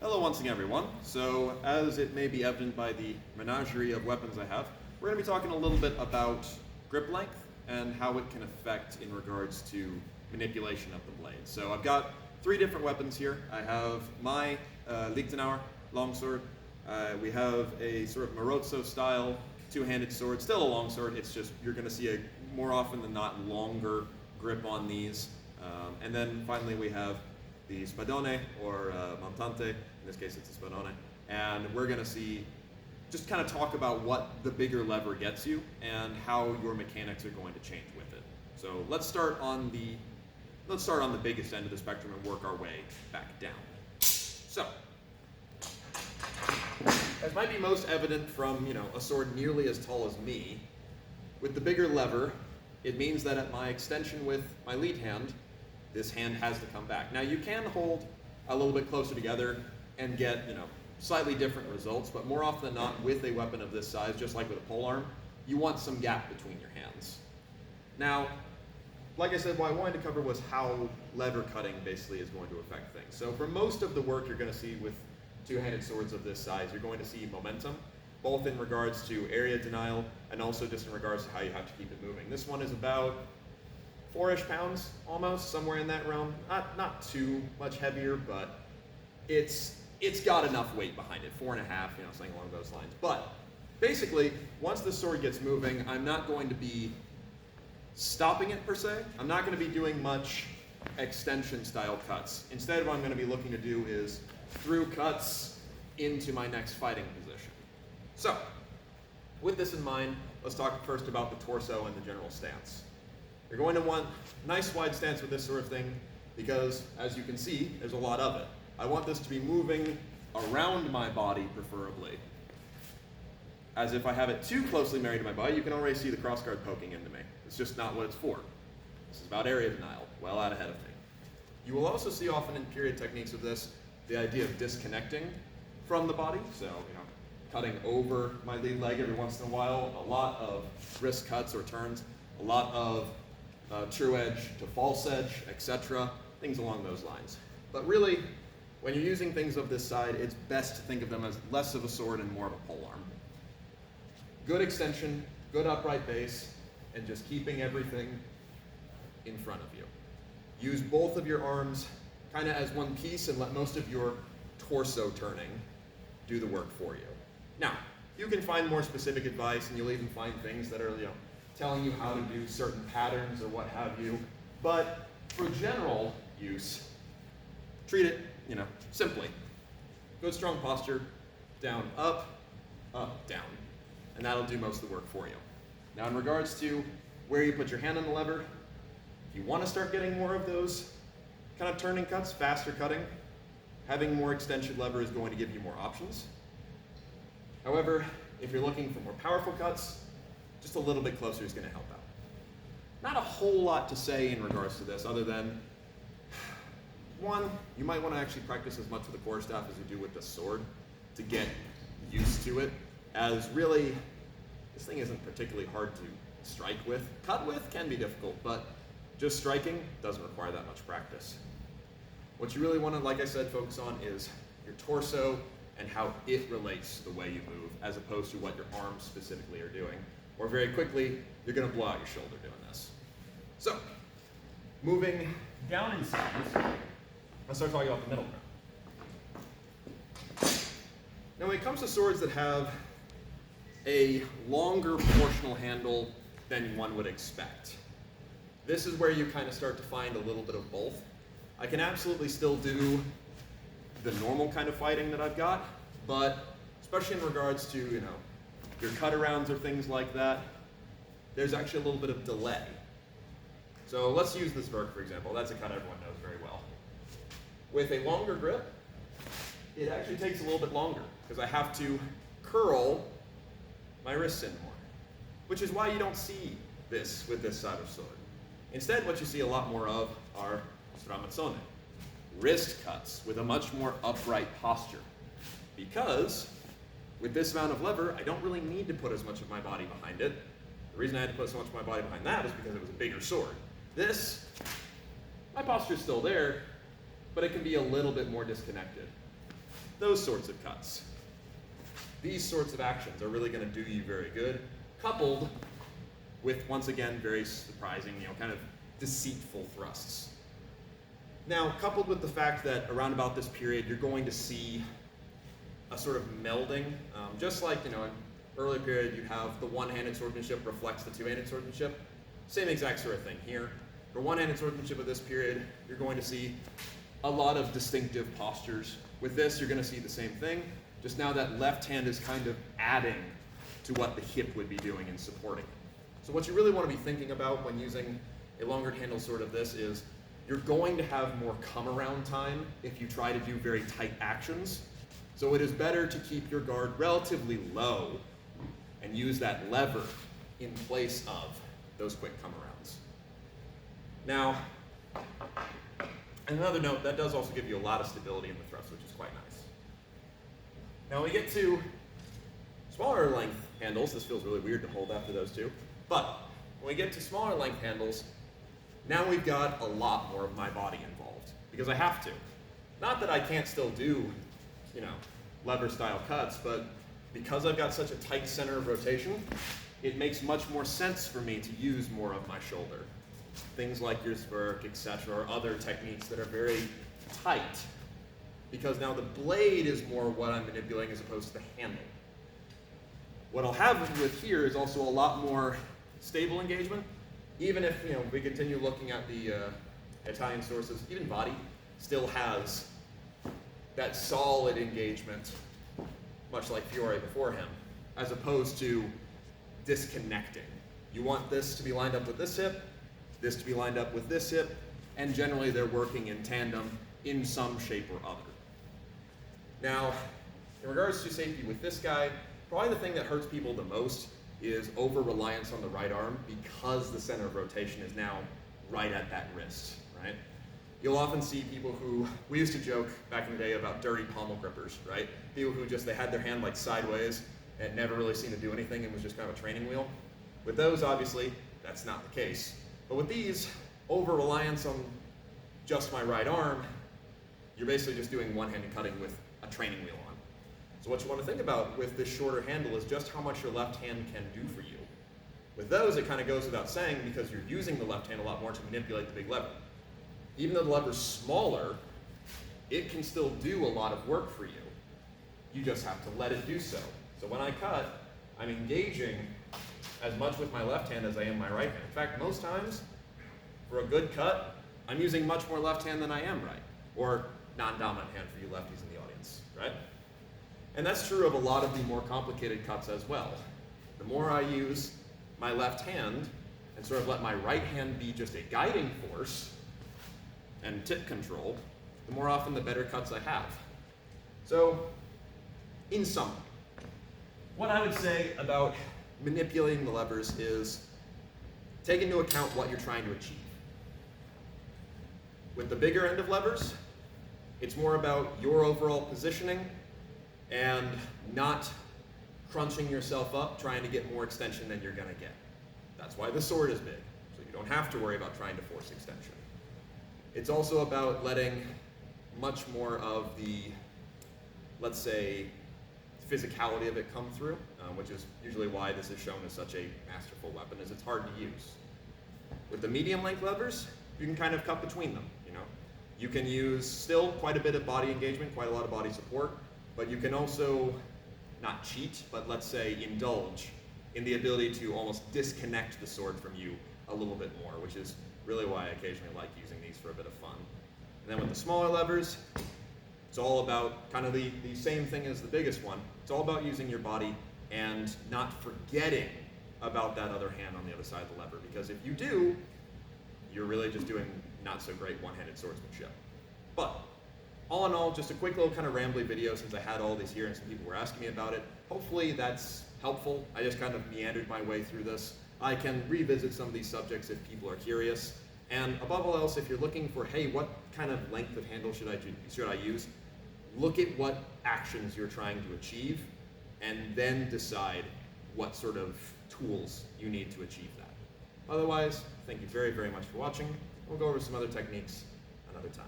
Hello once again, everyone. So, as it may be evident by the menagerie of weapons I have, we're going to be talking a little bit about grip length and how it can affect in regards to manipulation of the blade. So I've got three different weapons here. I have my Lichtenauer longsword. We have a sort of Marozzo style two-handed sword, still a longsword. It's just you're going to see a more often than not longer grip on these. And then finally we have the Spadone or Montante. In this case it's a Spadone. And we're going to see, just kind of talk about what the bigger lever gets you and how your mechanics are going to change with it. So let's start on the biggest end of the spectrum and work our way back down. So, as might be most evident from a sword nearly as tall as me, with the bigger lever, it means that at my extension with my lead hand, this hand has to come back. Now you can hold a little bit closer together and get slightly different results, but more often than not, with a weapon of this size, just like with a polearm, you want some gap between your hands. Now, like I said, what I wanted to cover was how lever cutting basically is going to affect things. So for most of the work you're going to see with two-handed swords of this size, you're going to see momentum, both in regards to area denial and also just in regards to how you have to keep it moving. This one is about 4-ish pounds, almost, somewhere in that realm. Not too much heavier, but it's got enough weight behind it, 4.5, something along those lines. But basically, once the sword gets moving, I'm not going to be stopping it per se. I'm not going to be doing much extension style cuts. Instead, what I'm going to be looking to do is through cuts into my next fighting position. So, with this in mind, let's talk first about the torso and the general stance. You're going to want a nice wide stance with this sort of thing because, as you can see, there's a lot of it. I want this to be moving around my body, preferably. As if I have it too closely married to my body, you can already see the crossguard poking into me. It's just not what it's for. This is about area denial, well out ahead of me. You will also see often in period techniques of this, the idea of disconnecting from the body. So, cutting over my lead leg every once in a while, a lot of wrist cuts or turns, a lot of true edge to false edge, etc., things along those lines. But really, when you're using things of this side, it's best to think of them as less of a sword and more of a polearm. Good extension, good upright base, and just keeping everything in front of you. Use both of your arms kind of as one piece and let most of your torso turning do the work for you. Now, you can find more specific advice, and you'll even find things that are, telling you how to do certain patterns or what have you. But for general use, treat it, simply. Good strong posture, down, up, down. And that'll do most of the work for you. Now in regards to where you put your hand on the lever, if you want to start getting more of those kind of turning cuts, faster cutting, having more extension lever is going to give you more options. However, if you're looking for more powerful cuts, just a little bit closer is going to help out. Not a whole lot to say in regards to this other than, one, you might want to actually practice as much with the quarterstaff as you do with the sword to get used to it, as really, this thing isn't particularly hard to strike with. Cut with can be difficult, but just striking doesn't require that much practice. What you really want to, like I said, focus on is your torso and how it relates to the way you move, as opposed to what your arms specifically are doing. Or very quickly, you're going to blow out your shoulder doing this. So, moving down in size, let's start talking about the middle ground. Now when it comes to swords that have a longer proportional handle than one would expect, this is where you kind of start to find a little bit of both. I can absolutely still do the normal kind of fighting that I've got, but especially in regards to, your cut-arounds or things like that, there's actually a little bit of delay. So let's use this Verk, for example. That's a cut everyone knows very well. With a longer grip, it actually takes a little bit longer because I have to curl my wrists in more, which is why you don't see this with this side of sword. Instead, what you see a lot more of are stramazzone, wrist cuts with a much more upright posture. Because with this amount of lever, I don't really need to put as much of my body behind it. The reason I had to put so much of my body behind that is because it was a bigger sword. This, my posture's still there, but it can be a little bit more disconnected. those sorts of cuts. These sorts of actions are really going to do you very good, coupled with, once again, very surprising, kind of deceitful thrusts. Now, coupled with the fact that around about this period, you're going to see a sort of melding, just like, in early period, you have the one-handed swordsmanship reflects the two-handed swordsmanship. Same exact sort of thing here. For one-handed swordsmanship of this period, you're going to see a lot of distinctive postures. With this, you're going to see the same thing, just now that left hand is kind of adding to what the hip would be doing and supporting. So what you really want to be thinking about when using a longer handle sword of this is you're going to have more come-around time if you try to do very tight actions. So it is better to keep your guard relatively low and use that lever in place of those quick come-arounds. Now, another note, that does also give you a lot of stability in the thrust, which is quite nice. Now we get to smaller length handles. This feels really weird to hold after those two. But when we get to smaller length handles, now we've got a lot more of my body involved, because I have to. Not that I can't still do, lever style cuts, but because I've got such a tight center of rotation, it makes much more sense for me to use more of my shoulder. Things like your svirk, etc., or other techniques that are very tight, because now the blade is more what I'm manipulating as opposed to the handle. What I'll have with here is also a lot more stable engagement. Even if we continue looking at the Italian sources, even Vadi still has that solid engagement, much like Fiore before him, as opposed to disconnecting. You want this to be lined up with this hip, this to be lined up with this hip, and generally they're working in tandem in some shape or other. Now, in regards to safety with this guy, probably the thing that hurts people the most is over-reliance on the right arm because the center of rotation is now right at that wrist, right? You'll often see people who, we used to joke back in the day about dirty pommel grippers, right? People who they had their hand like sideways and never really seemed to do anything and was just kind of a training wheel. With those, obviously, that's not the case. But with these, over-reliance on just my right arm, you're basically just doing one-handed cutting with a training wheel on. So what you want to think about with this shorter handle is just how much your left hand can do for you. With those, it kind of goes without saying because you're using the left hand a lot more to manipulate the big lever. Even though the lever's smaller, it can still do a lot of work for you. You just have to let it do so. So when I cut, I'm engaging as much with my left hand as I am my right hand. In fact, most times, for a good cut, I'm using much more left hand than I am right, or non-dominant hand for you lefties in the audience, right? And that's true of a lot of the more complicated cuts as well. The more I use my left hand and sort of let my right hand be just a guiding force and tip control, the more often the better cuts I have. So, in sum, what I would say about manipulating the levers is take into account what you're trying to achieve. With the bigger end of levers, it's more about your overall positioning and not crunching yourself up trying to get more extension than you're going to get. That's why the sword is big, so you don't have to worry about trying to force extension. It's also about letting much more of the, let's say, physicality of it come through, which is usually why this is shown as such a masterful weapon, is it's hard to use. With the medium length levers, you can kind of cut between them, You can use still quite a bit of body engagement, quite a lot of body support, but you can also not cheat, but let's say indulge in the ability to almost disconnect the sword from you a little bit more, which is really why I occasionally like using these for a bit of fun. And then with the smaller levers, it's all about kind of the same thing as the biggest one. It's all about using your body and not forgetting about that other hand on the other side of the lever, because if you do, you're really just doing not so great one-handed swordsmanship. But all in all, just a quick little kind of rambly video since I had all these here and some people were asking me about it. Hopefully that's helpful. I just kind of meandered my way through this. I can revisit some of these subjects if people are curious. And above all else, if you're looking for, hey, what kind of length of handle should I use? Look at what actions you're trying to achieve and then decide what sort of tools you need to achieve that. Otherwise, thank you very, very much for watching. We'll go over some other techniques another time.